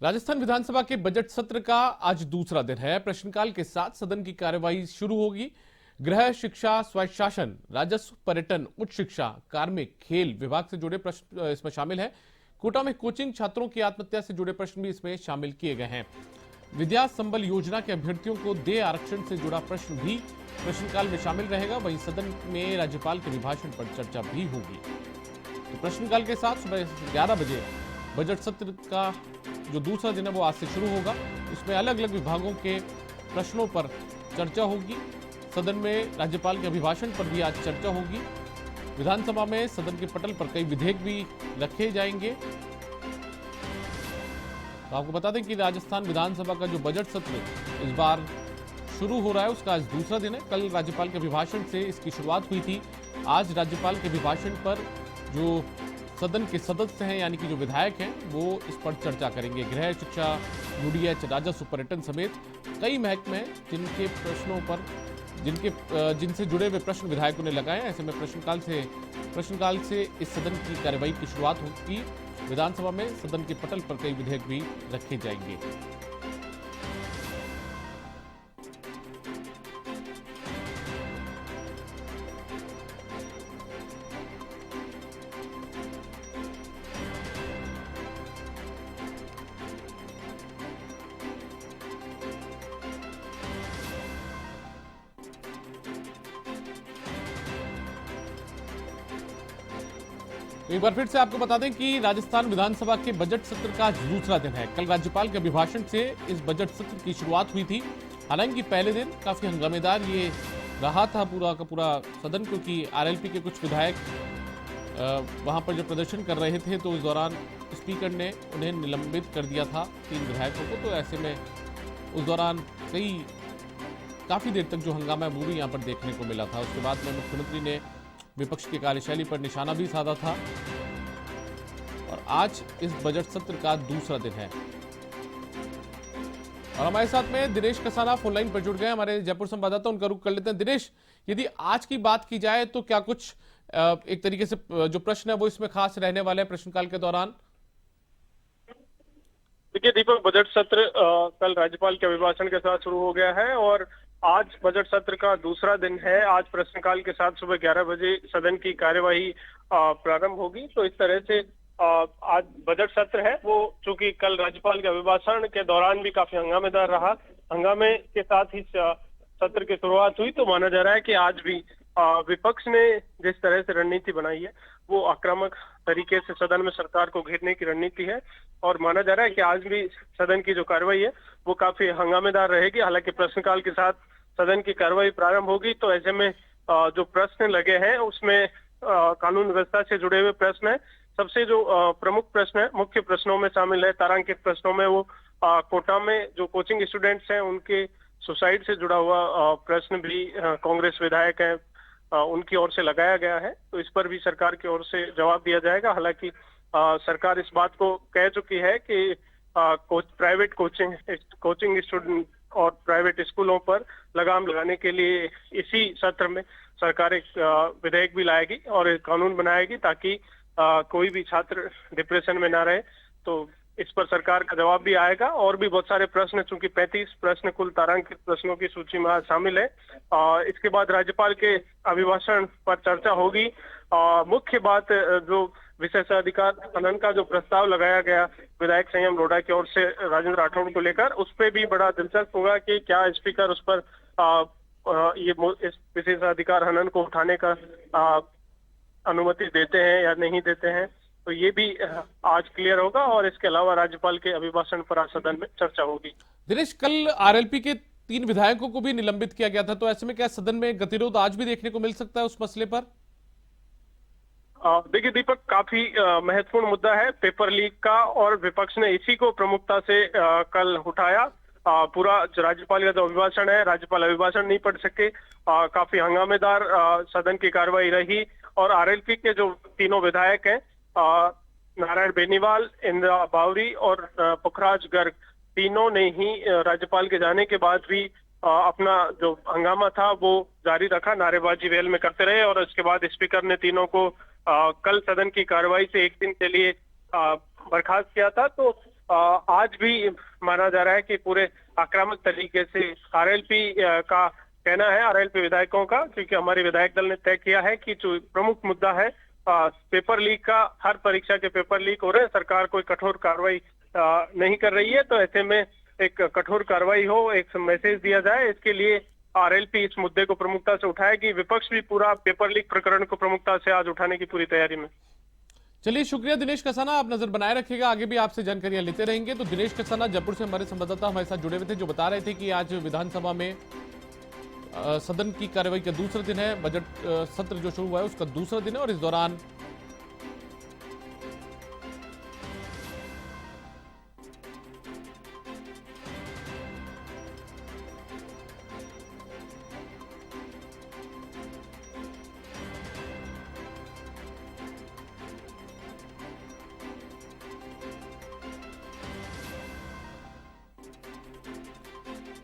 राजस्थान विधानसभा के बजट सत्र का आज दूसरा दिन है। प्रश्नकाल के साथ सदन की कार्यवाही शुरू होगी। गृह, शिक्षा, स्वशासन, राजस्व, पर्यटन, उच्च शिक्षा, कार्मिक, खेल विभाग से जुड़े प्रश्न इसमें शामिल है। कोटा में कोचिंग छात्रों की आत्महत्या से जुड़े प्रश्न भी इसमें शामिल किए गए हैं। विद्या संबल योजना के अभ्यर्थियों को दे आरक्षण से जुड़ा प्रश्न भी प्रश्नकाल में शामिल रहेगा। वहीं सदन में राज्यपाल के अभिभाषण पर चर्चा भी होगी। तो प्रश्नकाल के साथ सुबह 11 बजे बजट सत्र का जो दूसरा दिन है वो आज से शुरू होगा। इसमें अलग अलग विभागों के प्रश्नों पर चर्चा होगी। सदन में राज्यपाल के अभिभाषण पर भी आज चर्चा होगी। विधानसभा में सदन के पटल पर कई विधेयक भी रखे जाएंगे। तो आपको बता दें कि राजस्थान विधानसभा का जो बजट सत्र इस बार शुरू हो रहा है उसका आज दूसरा दिन है। कल राज्यपाल के अभिभाषण से इसकी शुरुआत हुई थी। आज राज्यपाल के अभिभाषण पर जो सदन के सदस्य हैं यानी कि जो विधायक हैं वो इस पर चर्चा करेंगे। गृह, शिक्षा, यूडीएच, राजस्व, पर्यटन समेत कई महकमे हैं जिनके प्रश्नों पर जिनसे जुड़े हुए प्रश्न विधायकों ने लगाए। ऐसे में प्रश्नकाल से इस सदन की कार्यवाही की शुरुआत होगी। विधानसभा में सदन के पटल पर कई विधेयक भी रखे जाएंगे। एक बार फिर से आपको बता दें कि राजस्थान विधानसभा के बजट सत्र का दूसरा दिन है। कल राज्यपाल के अभिभाषण से इस बजट सत्र की शुरुआत हुई थी। हालांकि पहले दिन काफी हंगामेदार ये रहा था पूरा का पूरा सदन, क्योंकि आरएलपी के कुछ विधायक वहां पर जो प्रदर्शन कर रहे थे तो इस दौरान स्पीकर ने उन्हें निलंबित कर दिया था, 3 विधायकों को। तो ऐसे में उस दौरान काफी देर तक जो हंगामा है वो भी यहाँ पर देखने को मिला था। उसके बाद में मुख्यमंत्री ने विपक्ष की कार्यशैली पर निशाना भी साधा था। और आज इस बजट सत्र का दूसरा दिन है। और हमारे साथ में दिनेश कसाना फोन लाइन पर जुड़ गए, हमारे जयपुर संवाददाता। उनका रुख कर लेते हैं। दिनेश, यदि आज की बात की जाए तो क्या कुछ एक तरीके से जो प्रश्न है वो इसमें खास रहने वाले हैं प्रश्नकाल के दौरान? देखिए दीपक, बजट सत्र कल राज्यपाल के अभिभाषण के साथ शुरू हो गया है और आज बजट सत्र का दूसरा दिन है। आज प्रश्नकाल के साथ सुबह 11 बजे सदन की कार्यवाही प्रारंभ होगी। तो इस तरह से आज बजट सत्र है वो, चूंकि कल राज्यपाल के अभिभाषण के दौरान भी काफी हंगामेदार रहा, हंगामे के साथ ही सत्र की शुरुआत हुई। तो माना जा रहा है कि आज भी विपक्ष ने जिस तरह से रणनीति बनाई है वो आक्रामक तरीके से सदन में सरकार को घेरने की रणनीति है। और माना जा रहा है कि आज भी सदन की जो कार्रवाई है वो काफी हंगामेदार रहेगी। हालांकि प्रश्नकाल के साथ सदन की कार्रवाई प्रारंभ होगी। तो ऐसे में जो प्रश्न लगे हैं उसमें कानून व्यवस्था से जुड़े हुए प्रश्न है। सबसे जो प्रमुख प्रश्न है, मुख्य प्रश्नों में शामिल है, तारांकित प्रश्नों में वो कोटा में जो कोचिंग स्टूडेंट्स हैं उनके सुसाइड से जुड़ा हुआ प्रश्न भी कांग्रेस विधायक हैं उनकी ओर से लगाया गया है। तो इस पर भी सरकार की ओर से जवाब दिया जाएगा। हालांकि सरकार इस बात को कह चुकी है कि प्राइवेट कोचिंग स्टूडेंट और प्राइवेट स्कूलों पर लगाम लगाने के लिए इसी सत्र में सरकार एक विधेयक भी लाएगी और एक कानून बनाएगी ताकि कोई भी छात्र डिप्रेशन में ना रहे। तो इस पर सरकार का जवाब भी आएगा। और भी बहुत सारे प्रश्न, चूंकि 35 प्रश्न कुल तारांकित प्रश्नों की सूची में आज शामिल है। इसके बाद राज्यपाल के अभिभाषण पर चर्चा होगी। मुख्य बात जो विशेषाधिकार हनन का जो प्रस्ताव लगाया गया विधायक संयम लोढ़ा की ओर से राजेंद्र राठौड़ को लेकर, उस पर भी बड़ा दिलचस्प होगा कि क्या स्पीकर उस पर इस विशेषाधिकार हनन को उठाने का अनुमति देते हैं या नहीं देते हैं। तो ये भी आज क्लियर होगा। और इसके अलावा राज्यपाल के अभिभाषण पर आज सदन में चर्चा होगी। दिनेश, कल आरएलपी के 3 विधायकों को भी निलंबित किया गया था, तो ऐसे में क्या सदन में गतिरोध आज भी देखने को मिल सकता है उस मसले पर? देखिए दीपक, काफी महत्वपूर्ण मुद्दा है पेपर लीक का और विपक्ष ने इसी को प्रमुखता से कल उठाया। पूरा जो राज्यपाल का जो अभिभाषण है, राज्यपाल अभिभाषण नहीं पढ़ सके। काफी हंगामेदार सदन की कार्रवाई रही। और आरएलपी के जो तीनों विधायक हैं, नारायण बेनीवाल, इंदिरा बावरी और पुखराज गर्ग, तीनों ने ही राज्यपाल के जाने के बाद भी अपना जो हंगामा था वो जारी रखा, नारेबाजी वेल में करते रहे। और उसके बाद स्पीकर ने तीनों को कल सदन की कार्रवाई से एक दिन के लिए बर्खास्त किया था। तो आज भी माना जा रहा है कि पूरे आक्रामक तरीके से आरएलपी का कहना है, आरएलपी विधायकों का, क्योंकि हमारे विधायक दल ने तय किया है कि जो प्रमुख मुद्दा है पेपर लीक का, हर परीक्षा के पेपर लीक हो रहे हैं, सरकार कोई कठोर कार्रवाई नहीं कर रही है, तो ऐसे में एक कठोर कार्रवाई हो, एक मैसेज दिया जाए, इसके लिए आरएलपी इस मुद्दे को प्रमुखता से उठाएगी। विपक्ष भी पूरा पेपर लीक प्रकरण को प्रमुखता से आज उठाने की पूरी तैयारी में। चलिए, शुक्रिया दिनेश कसाना, आप नजर बनाए रखिएगा, आगे भी आपसे जानकारियां लेते रहेंगे। तो दिनेश कसाना जयपुर से हमारे संवाददाता हमारे साथ जुड़े हुए थे, जो बता रहे थे कि आज विधानसभा में सदन की कार्रवाई का दूसरा दिन है, बजट सत्र जो शुरू हुआ है उसका दूसरा दिन है, और इस दौरान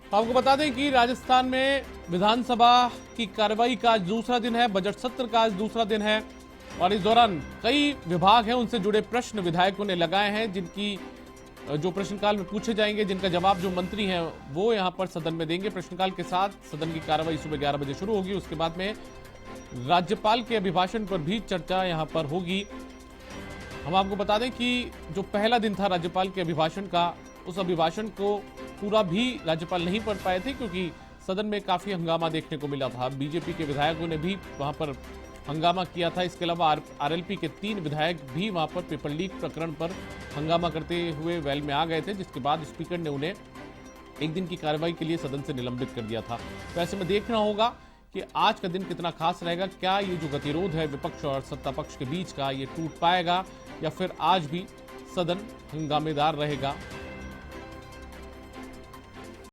आपको बता दें कि राजस्थान में विधानसभा की कार्रवाई का आज दूसरा दिन है, बजट सत्र का आज दूसरा दिन है, और इस दौरान कई विभाग हैं उनसे जुड़े प्रश्न विधायकों ने लगाए हैं, जिनकी जो प्रश्नकाल में पूछे जाएंगे, जिनका जवाब जो मंत्री हैं वो यहां पर सदन में देंगे। प्रश्नकाल के साथ सदन की कार्रवाई सुबह 11 बजे शुरू होगी। उसके बाद में राज्यपाल के अभिभाषण पर भी चर्चा यहां पर होगी। हम आपको बता दें कि जो पहला दिन था राज्यपाल के अभिभाषण का, उस अभिभाषण को पूरा भी राज्यपाल नहीं पढ़ पाए थे, क्योंकि सदन में काफी हंगामा देखने को मिला था। बीजेपी के विधायकों ने भी वहां पर हंगामा किया था। इसके अलावा आरएलपी के 3 विधायक भी वहां पर पेपर लीक प्रकरण पर हंगामा करते हुए वेल में आ गए थे, जिसके बाद स्पीकर ने उन्हें एक दिन की कार्रवाई के लिए सदन से निलंबित कर दिया था। तो ऐसे में देखना होगा कि आज का दिन कितना खास रहेगा। क्या ये जो गतिरोध है विपक्ष और सत्ता पक्ष के बीच का, ये टूट पाएगा, या फिर आज भी सदन हंगामेदार रहेगा।